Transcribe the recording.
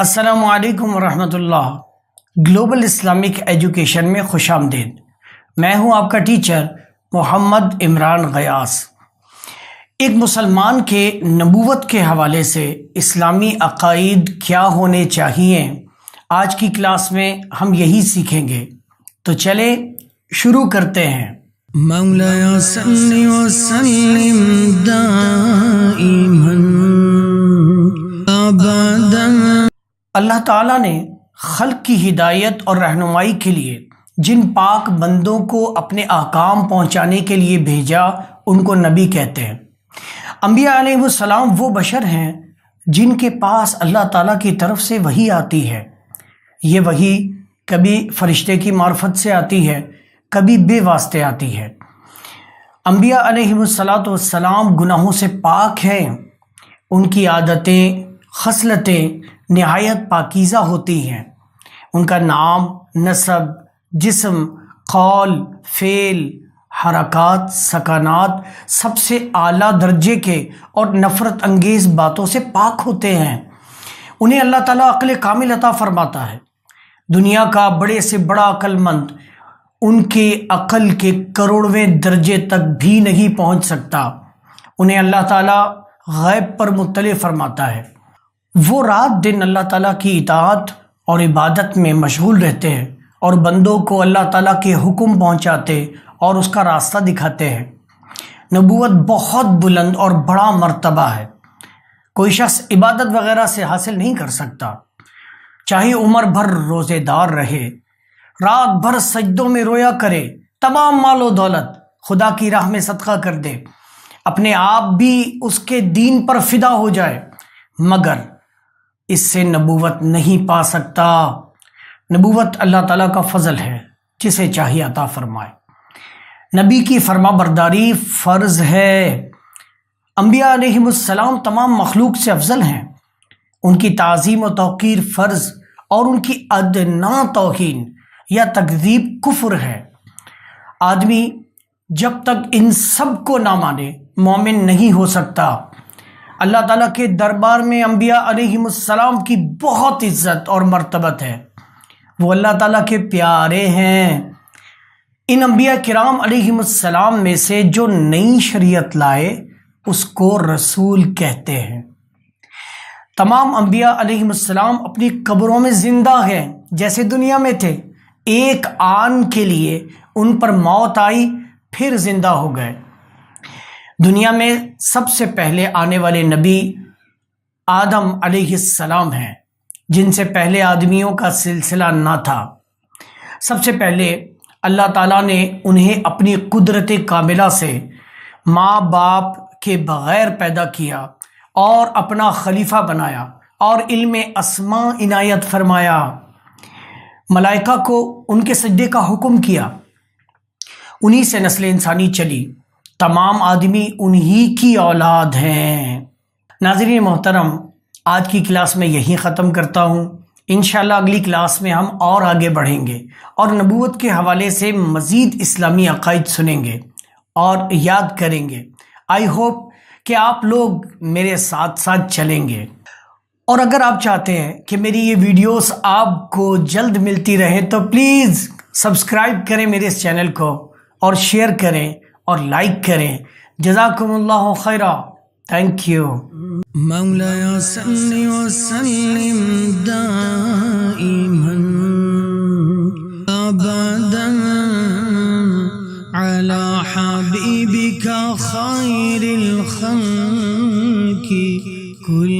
السلام علیکم ورحمۃ اللہ۔ گلوبل اسلامک ایجوکیشن میں خوش آمدید۔ میں ہوں آپ کا ٹیچر محمد عمران غیاث۔ ایک مسلمان کے نبوت کے حوالے سے اسلامی عقائد کیا ہونے چاہیے، آج کی کلاس میں ہم یہی سیکھیں گے۔ تو چلیں شروع کرتے ہیں۔ مولایا صلی وسلم دائما ابدا۔ اللہ تعالیٰ نے خلق کی ہدایت اور رہنمائی کے لیے جن پاک بندوں کو اپنے احکام پہنچانے کے لیے بھیجا ان کو نبی کہتے ہیں۔ انبیاء علیہ السلام وہ بشر ہیں جن کے پاس اللہ تعالیٰ کی طرف سے وحی آتی ہے۔ یہ وحی کبھی فرشتے کی معرفت سے آتی ہے، کبھی بے واسطے آتی ہے۔ انبیاء علیہ السلام گناہوں سے پاک ہیں، ان کی عادتیں خصلتیں نہایت پاکیزہ ہوتی ہیں۔ ان کا نام، نسب، جسم، قول، فعل، حرکات، سکنات سب سے اعلیٰ درجے کے اور نفرت انگیز باتوں سے پاک ہوتے ہیں۔ انہیں اللہ تعالیٰ عقل کامل عطا فرماتا ہے۔ دنیا کا بڑے سے بڑا عقل مند ان کے عقل کے کروڑویں درجے تک بھی نہیں پہنچ سکتا۔ انہیں اللہ تعالیٰ غیب پر مطلع فرماتا ہے۔ وہ رات دن اللہ تعالیٰ کی اطاعت اور عبادت میں مشغول رہتے ہیں اور بندوں کو اللہ تعالیٰ کے حکم پہنچاتے اور اس کا راستہ دکھاتے ہیں۔ نبوت بہت بلند اور بڑا مرتبہ ہے، کوئی شخص عبادت وغیرہ سے حاصل نہیں کر سکتا، چاہے عمر بھر روزے دار رہے، رات بھر سجدوں میں رویا کرے، تمام مال و دولت خدا کی راہ میں صدقہ کر دے، اپنے آپ بھی اس کے دین پر فدا ہو جائے، مگر اس سے نبوت نہیں پا سکتا۔ نبوت اللہ تعالیٰ کا فضل ہے، جسے چاہیے عطا فرمائے۔ نبی کی فرما برداری فرض ہے۔ انبیاء علیہ السلام تمام مخلوق سے افضل ہیں، ان کی تعظیم و توقیر فرض اور ان کی ادنا توہین یا تکذیب کفر ہے۔ آدمی جب تک ان سب کو نہ مانے مومن نہیں ہو سکتا۔ اللہ تعالیٰ کے دربار میں انبیاء علیہ السلام کی بہت عزت اور مرتبت ہے، وہ اللہ تعالیٰ کے پیارے ہیں۔ ان انبیاء کرام علیہ السلام میں سے جو نئی شریعت لائے اس کو رسول کہتے ہیں۔ تمام انبیاء علیہ السلام اپنی قبروں میں زندہ ہیں جیسے دنیا میں تھے۔ ایک آن کے لیے ان پر موت آئی، پھر زندہ ہو گئے۔ دنیا میں سب سے پہلے آنے والے نبی آدم علیہ السلام ہیں، جن سے پہلے آدمیوں کا سلسلہ نہ تھا۔ سب سے پہلے اللہ تعالیٰ نے انہیں اپنی قدرت کاملہ سے ماں باپ کے بغیر پیدا کیا اور اپنا خلیفہ بنایا اور علم اسماء عنایت فرمایا۔ ملائکہ کو ان کے سجدے کا حکم کیا، انہی سے نسل انسانی چلی۔ تمام آدمی انہی کی اولاد ہیں۔ ناظرین محترم، آج کی کلاس میں یہی ختم کرتا ہوں۔ انشاءاللہ اگلی کلاس میں ہم اور آگے بڑھیں گے اور نبوت کے حوالے سے مزید اسلامی عقائد سنیں گے اور یاد کریں گے۔ آئی ہوپ کہ آپ لوگ میرے ساتھ ساتھ چلیں گے، اور اگر آپ چاہتے ہیں کہ میری یہ ویڈیوز آپ کو جلد ملتی رہیں تو پلیز سبسکرائب کریں میرے اس چینل کو، اور شیئر کریں اور لائک کریں۔ جزاکم اللہ خیرہ۔ Thank you. مولایا صلی وسلم دائما ابدا علی حبیبک خیر الخلق کل